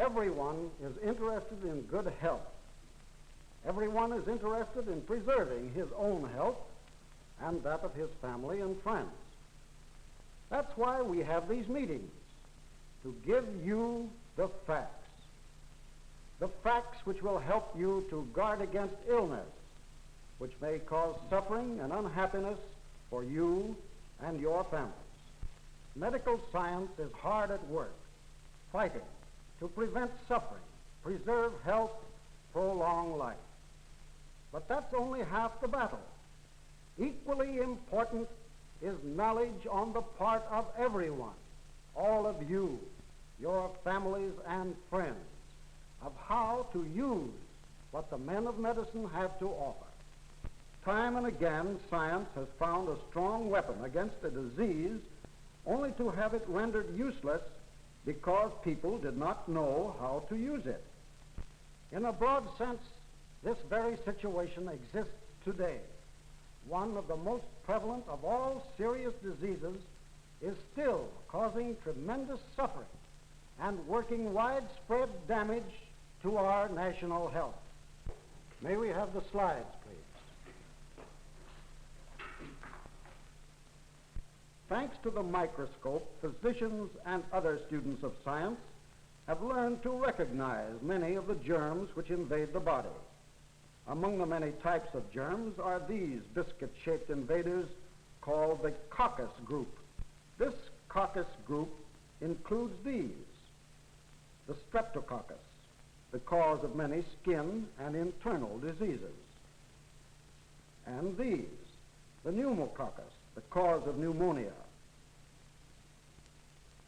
everyone is interested in good health. Everyone is interested in preserving his own health and that of his family and friends. That's why we have these meetings, to give you the facts which will help you to guard against illness, which may cause suffering and unhappiness for you and your families. Medical science is hard at work, fighting to prevent suffering, preserve health, prolong life. But that's only half the battle. Equally important is knowledge on the part of everyone, all of you, your families and friends, of how to use what the men of medicine have to offer. Time and again, science has found a strong weapon against a disease only to have it rendered useless because people did not know how to use it. In a broad sense, this very situation exists today. One of the most prevalent of all serious diseases is still causing tremendous suffering and working widespread damage to our national health. May we have the slides, please? Thanks to the microscope, physicians and other students of science have learned to recognize many of the germs which invade the body. Among the many types of germs are these biscuit-shaped invaders called the coccus group. This coccus group includes these: the streptococcus, the cause of many skin and internal diseases, and these, the pneumococcus, the cause of pneumonia,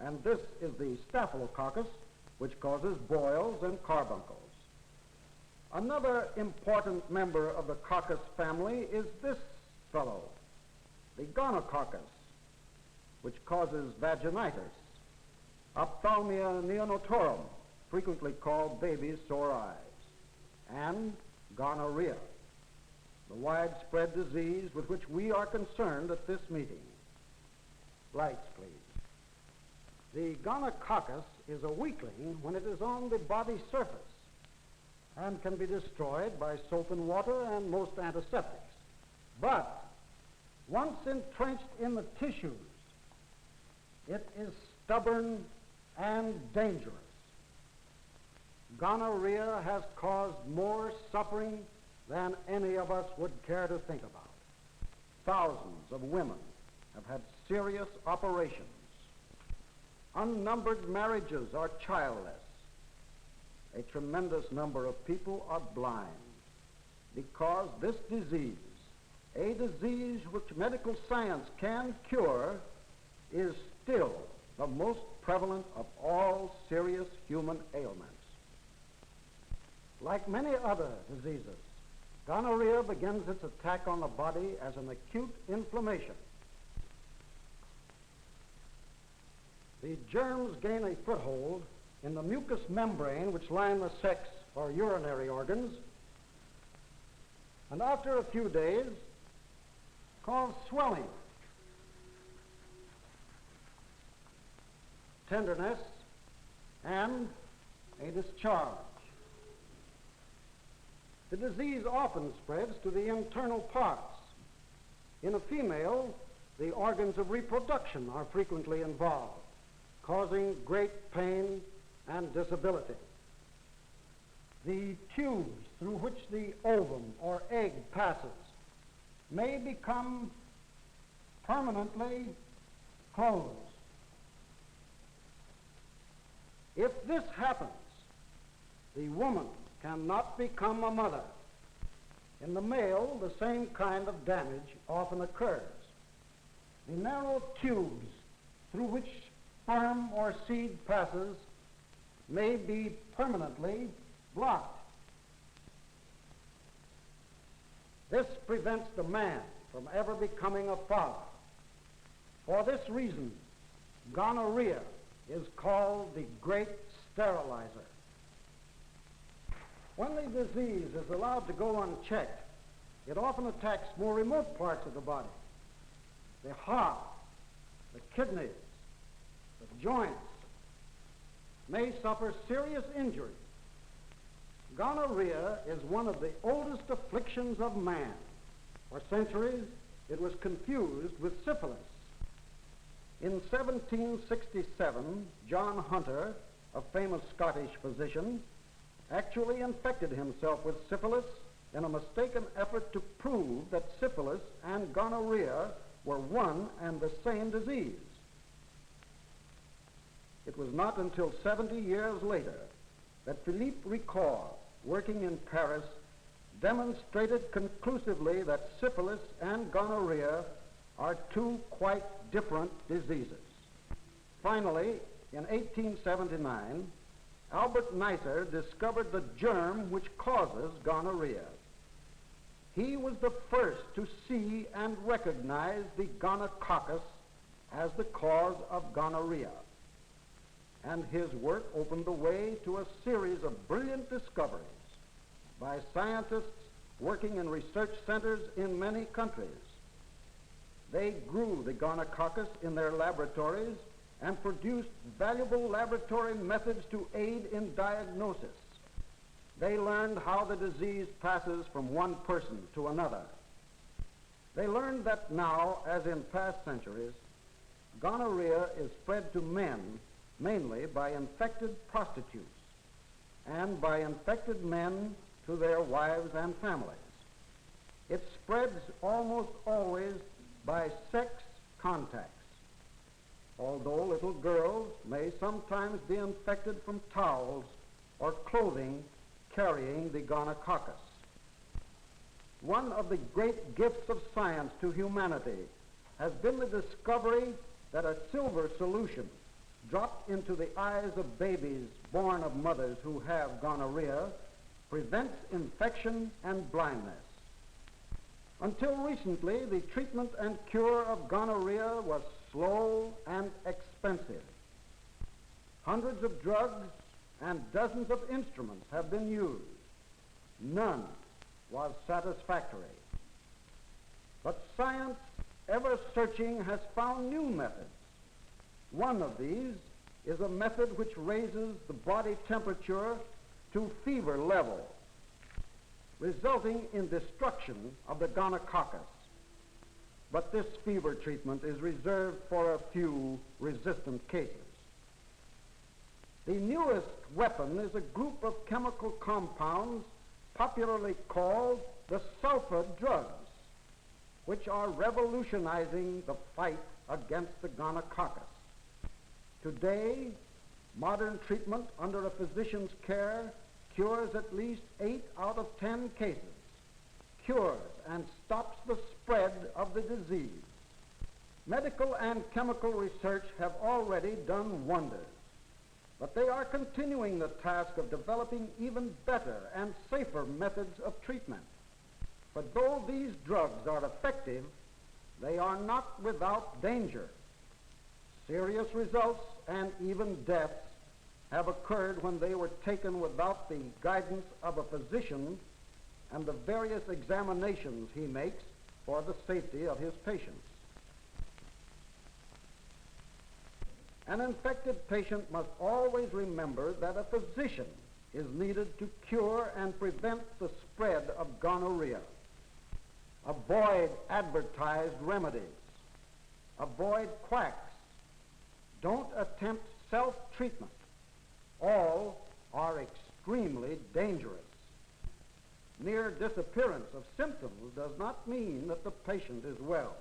and this is the staphylococcus, which causes boils and carbuncles. Another important member of the coccus family is this fellow, the gonococcus, which causes vaginitis, ophthalmia neonatorum, frequently called baby's sore eyes, and gonorrhea, the widespread disease with which we are concerned at this meeting. Lights, please. The gonococcus is a weakling when it is on the body surface and can be destroyed by soap and water and most antiseptics. But once entrenched in the tissues, it is stubborn and dangerous. Gonorrhea has caused more suffering than any of us would care to think about. Thousands of women have had serious operations. Unnumbered marriages are childless. A tremendous number of people are blind because this disease, a disease which medical science can cure, is still the most prevalent of all serious human ailments. Like many other diseases, gonorrhea begins its attack on the body as an acute inflammation. The germs gain a foothold in the mucous membrane which line the sex or urinary organs, and after a few days cause swelling, tenderness, and a discharge. The disease often spreads to the internal parts. In a female, the organs of reproduction are frequently involved, causing great pain and disability. The tubes through which the ovum or egg passes may become permanently closed. If this happens, the woman cannot become a mother. In the male, the same kind of damage often occurs. The narrow tubes through which sperm or seed passes may be permanently blocked. This prevents the man from ever becoming a father. For this reason, gonorrhea is called the great sterilizer. When the disease is allowed to go unchecked, it often attacks more remote parts of the body: the heart, the kidneys, the joints, may suffer serious injury. Gonorrhea is one of the oldest afflictions of man. For centuries, it was confused with syphilis. In 1767, John Hunter, a famous Scottish physician, actually infected himself with syphilis in a mistaken effort to prove that syphilis and gonorrhea were one and the same disease. It was not until 70 years later that Philippe Ricord, working in Paris, demonstrated conclusively that syphilis and gonorrhea are two quite different diseases. Finally, in 1879, Albert Neisser discovered the germ which causes gonorrhea. He was the first to see and recognize the gonococcus as the cause of gonorrhea. And his work opened the way to a series of brilliant discoveries by scientists working in research centers in many countries. They grew the gonococcus in their laboratories and produced valuable laboratory methods to aid in diagnosis. They learned how the disease passes from one person to another. They learned that now, as in past centuries, gonorrhea is spread to men mainly by infected prostitutes and by infected men to their wives and families. It spreads almost always by sex contacts, although little girls may sometimes be infected from towels or clothing carrying the gonococcus. One of the great gifts of science to humanity has been the discovery that a silver solution dropped into the eyes of babies born of mothers who have gonorrhea prevents infection and blindness. Until recently, the treatment and cure of gonorrhea was slow and expensive. Hundreds of drugs and dozens of instruments have been used. None was satisfactory. But science, ever searching, has found new methods. One of these is a method which raises the body temperature to fever level, resulting in destruction of the gonococcus. But this fever treatment is reserved for a few resistant cases. The newest weapon is a group of chemical compounds popularly called the sulfa drugs, which are revolutionizing the fight against the gonococcus. Today, modern treatment under a physician's care cures at least 8 out of 10 cases, cures and stops the spread of the disease. Medical and chemical research have already done wonders, but they are continuing the task of developing even better and safer methods of treatment. But though these drugs are effective, they are not without danger. Serious results and even deaths have occurred when they were taken without the guidance of a physician and the various examinations he makes for the safety of his patients. An infected patient must always remember that a physician is needed to cure and prevent the spread of gonorrhea. Avoid advertised remedies. Avoid quacks. Don't attempt self-treatment. All are extremely dangerous. Mere disappearance of symptoms does not mean that the patient is well.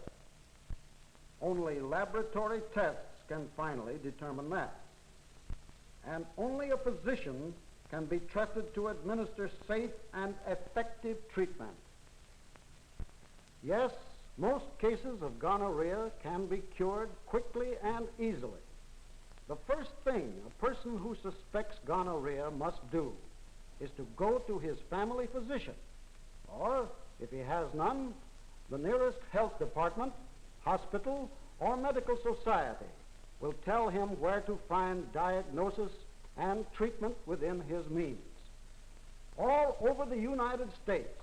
Only laboratory tests can finally determine that. And only a physician can be trusted to administer safe and effective treatment. Yes, most cases of gonorrhea can be cured quickly and easily. The first thing a person who suspects gonorrhea must do is to go to his family physician, or, if he has none, the nearest health department, hospital, or medical society will tell him where to find diagnosis and treatment within his means. All over the United States,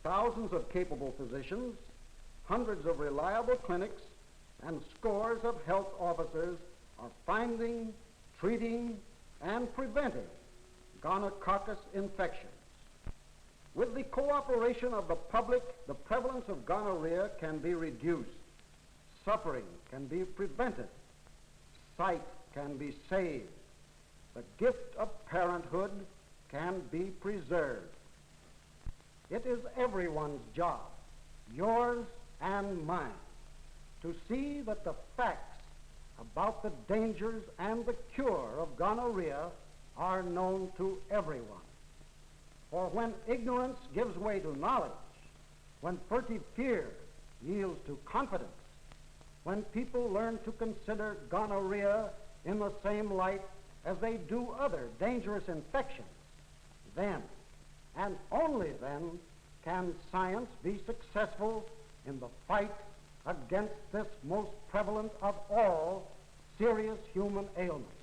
thousands of capable physicians, hundreds of reliable clinics, and scores of health officers are finding, treating, and preventing gonococcus infections. With the cooperation of the public, the prevalence of gonorrhea can be reduced, suffering can be prevented, sight can be saved, the gift of parenthood can be preserved. It is everyone's job, yours and mine, to see that the facts about the dangers and the cure of gonorrhea are known to everyone. For when ignorance gives way to knowledge, when furtive fear yields to confidence, when people learn to consider gonorrhea in the same light as they do other dangerous infections, then, and only then, can science be successful in the fight against this most prevalent of all serious human ailments.